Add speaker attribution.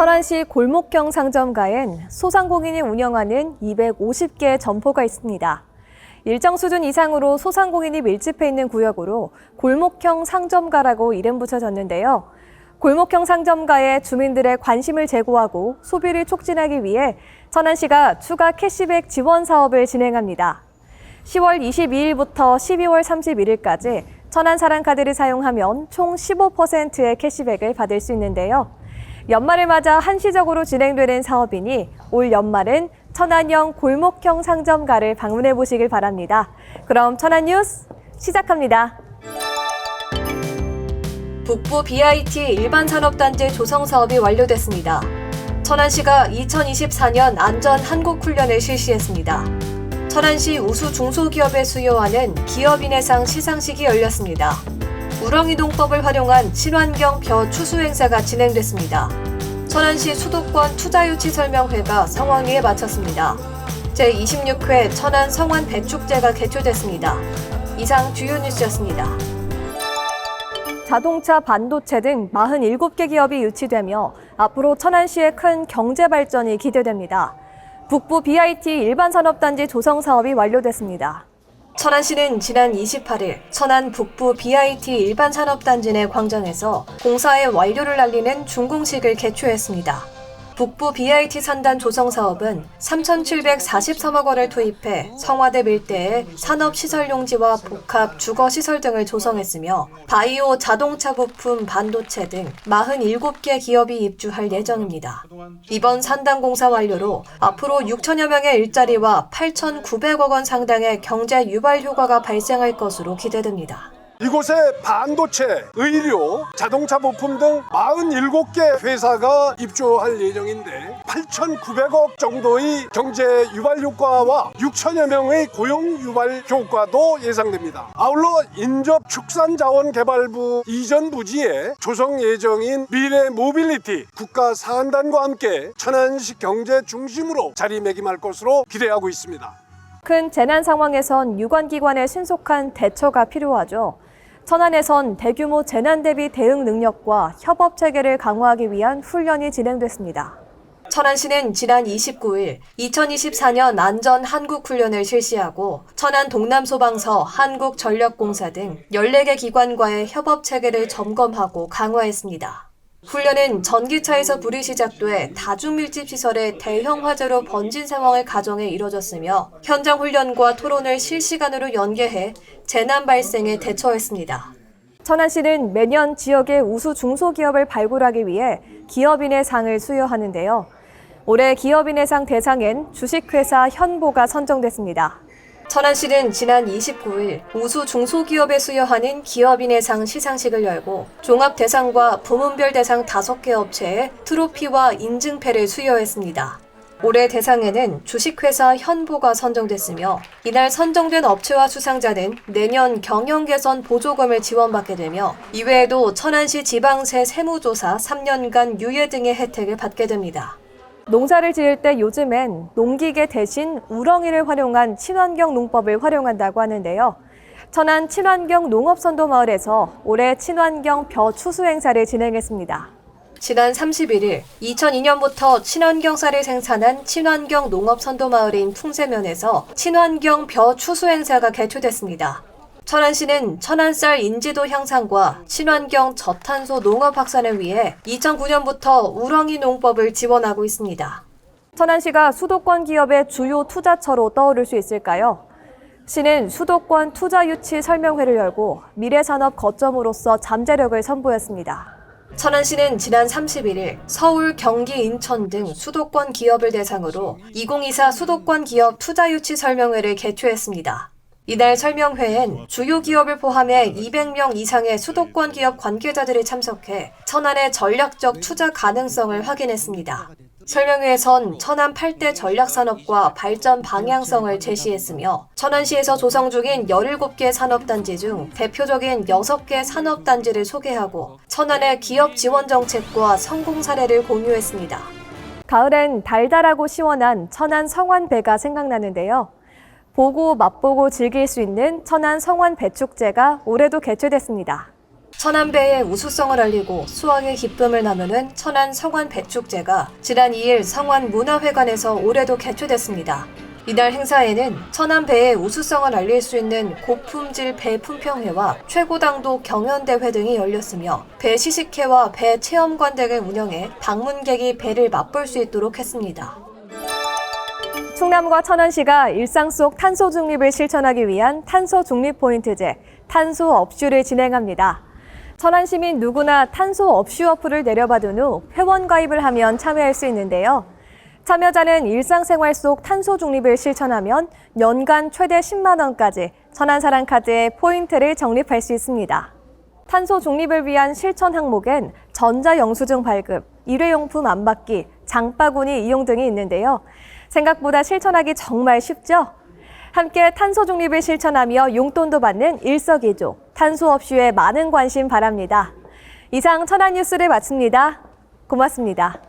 Speaker 1: 천안시 골목형 상점가엔 소상공인이 운영하는 250개의 점포가 있습니다. 일정 수준 이상으로 소상공인이 밀집해 있는 구역으로 골목형 상점가라고 이름 붙여졌는데요. 골목형 상점가에 주민들의 관심을 제고하고 소비를 촉진하기 위해 천안시가 추가 캐시백 지원 사업을 진행합니다. 10월 22일부터 12월 31일까지 천안사랑카드를 사용하면 총 15%의 캐시백을 받을 수 있는데요. 연말을 맞아 한시적으로 진행되는 사업이니 올 연말은 천안형 골목형 상점가를 방문해 보시길 바랍니다. 그럼 천안 뉴스 시작합니다. 북부 BIT 일반산업단지 조성 사업이 완료됐습니다. 천안시가 2024년 안전 한국훈련을 실시했습니다. 천안시 우수 중소기업에 수여하는 기업인회상 시상식이 열렸습니다. 우렁이 농법을 활용한 친환경 벼 추수 행사가 진행됐습니다. 천안시 수도권 투자유치 설명회가 성황리에 마쳤습니다. 제26회 천안 성완 배축제가 개최됐습니다. 이상 주요 뉴스였습니다. 자동차, 반도체 등 47개 기업이 유치되며 앞으로 천안시의 큰 경제 발전이 기대됩니다. 북부 BIT 일반산업단지 조성 사업이 완료됐습니다. 천안시는 지난 28일 천안 북부 BIT 일반산업단지 내 광장에서 공사의 완료를 알리는 준공식을 개최했습니다. 북부 BIT 산단 조성 사업은 3,743억 원을 투입해 성화대 밀대에 산업시설용지와 복합 주거시설 등을 조성했으며 바이오 자동차 부품 반도체 등 47개 기업이 입주할 예정입니다. 이번 산단 공사 완료로 앞으로 6천여 명의 일자리와 8,900억 원 상당의 경제 유발 효과가 발생할 것으로 기대됩니다.
Speaker 2: 이곳에 반도체, 의료, 자동차 부품 등 47개 회사가 입주할 예정인데 8,900억 정도의 경제 유발 효과와 6천여 명의 고용 유발 효과도 예상됩니다. 아울러 인접축산자원개발부 이전 부지에 조성 예정인 미래 모빌리티 국가 사안단과 함께 천안시 경제 중심으로 자리매김할 것으로 기대하고 있습니다.
Speaker 1: 큰 재난 상황에선 유관기관의 신속한 대처가 필요하죠. 천안에선 대규모 재난 대비 대응 능력과 협업 체계를 강화하기 위한 훈련이 진행됐습니다. 천안시는 지난 29일 2024년 안전 한국훈련을 실시하고 천안 동남소방서, 한국전력공사 등 14개 기관과의 협업 체계를 점검하고 강화했습니다. 훈련은 전기차에서 불이 시작돼 다중밀집시설의 대형 화재로 번진 상황을 가정해 이뤄졌으며 현장 훈련과 토론을 실시간으로 연계해 재난 발생에 대처했습니다. 천안시는 매년 지역의 우수 중소기업을 발굴하기 위해 기업인의 상을 수여하는데요. 올해 기업인의 상 대상엔 주식회사 현보가 선정됐습니다. 천안시는 지난 29일 우수 중소기업에 수여하는 기업인의 상 시상식을 열고 종합대상과 부문별 대상 5개 업체에 트로피와 인증패를 수여했습니다. 올해 대상에는 주식회사 현보가 선정됐으며 이날 선정된 업체와 수상자는 내년 경영 개선 보조금을 지원받게 되며 이외에도 천안시 지방세 세무조사 3년간 유예 등의 혜택을 받게 됩니다. 농사를 지을 때 요즘엔 농기계 대신 우렁이를 활용한 친환경 농법을 활용한다고 하는데요. 천안 친환경 농업선도마을에서 올해 친환경 벼 추수 행사를 진행했습니다. 지난 31일 2002년부터 친환경 쌀을 생산한 친환경 농업선도마을인 풍세면에서 친환경 벼 추수 행사가 개최됐습니다. 천안시는 천안쌀 인지도 향상과 친환경 저탄소 농업 확산을 위해 2009년부터 우렁이 농법을 지원하고 있습니다. 천안시가 수도권 기업의 주요 투자처로 떠오를 수 있을까요? 시는 수도권 투자 유치 설명회를 열고 미래산업 거점으로서 잠재력을 선보였습니다. 천안시는 지난 31일 서울, 경기, 인천 등 수도권 기업을 대상으로 2024 수도권 기업 투자 유치 설명회를 개최했습니다. 이날 설명회엔 주요 기업을 포함해 200명 이상의 수도권 기업 관계자들이 참석해 천안의 전략적 투자 가능성을 확인했습니다. 설명회에선 천안 8대 전략산업과 발전 방향성을 제시했으며 천안시에서 조성 중인 17개 산업단지 중 대표적인 6개 산업단지를 소개하고 천안의 기업 지원 정책과 성공 사례를 공유했습니다. 가을엔 달달하고 시원한 천안 성완배가 생각나는데요. 보고 맛보고 즐길 수 있는 천안 성완 배축제가 올해도 개최됐습니다. 천안배의 우수성을 알리고 수확의 기쁨을 나누는 천안 성완 배축제가 지난 2일 성완문화회관에서 올해도 개최됐습니다. 이날 행사에는 천안배의 우수성을 알릴 수 있는 고품질 배 품평회와 최고당도 경연대회 등이 열렸으며 배 시식회와 배 체험관 등을 운영해 방문객이 배를 맛볼 수 있도록 했습니다. 충남과 천안시가 일상 속 탄소 중립을 실천하기 위한 탄소 중립 포인트제, 탄소 업슈를 진행합니다. 천안 시민 누구나 탄소 업슈 어플을 내려받은 후 회원 가입을 하면 참여할 수 있는데요. 참여자는 일상생활 속 탄소 중립을 실천하면 연간 최대 10만 원까지 천안사랑 카드에 포인트를 적립할 수 있습니다. 탄소 중립을 위한 실천 항목엔 전자영수증 발급, 일회용품 안 받기, 장바구니 이용 등이 있는데요. 생각보다 실천하기 정말 쉽죠? 함께 탄소 중립을 실천하며 용돈도 받는 일석이조, 탄소 업슈에 많은 관심 바랍니다. 이상 천안 뉴스를 마칩니다. 고맙습니다.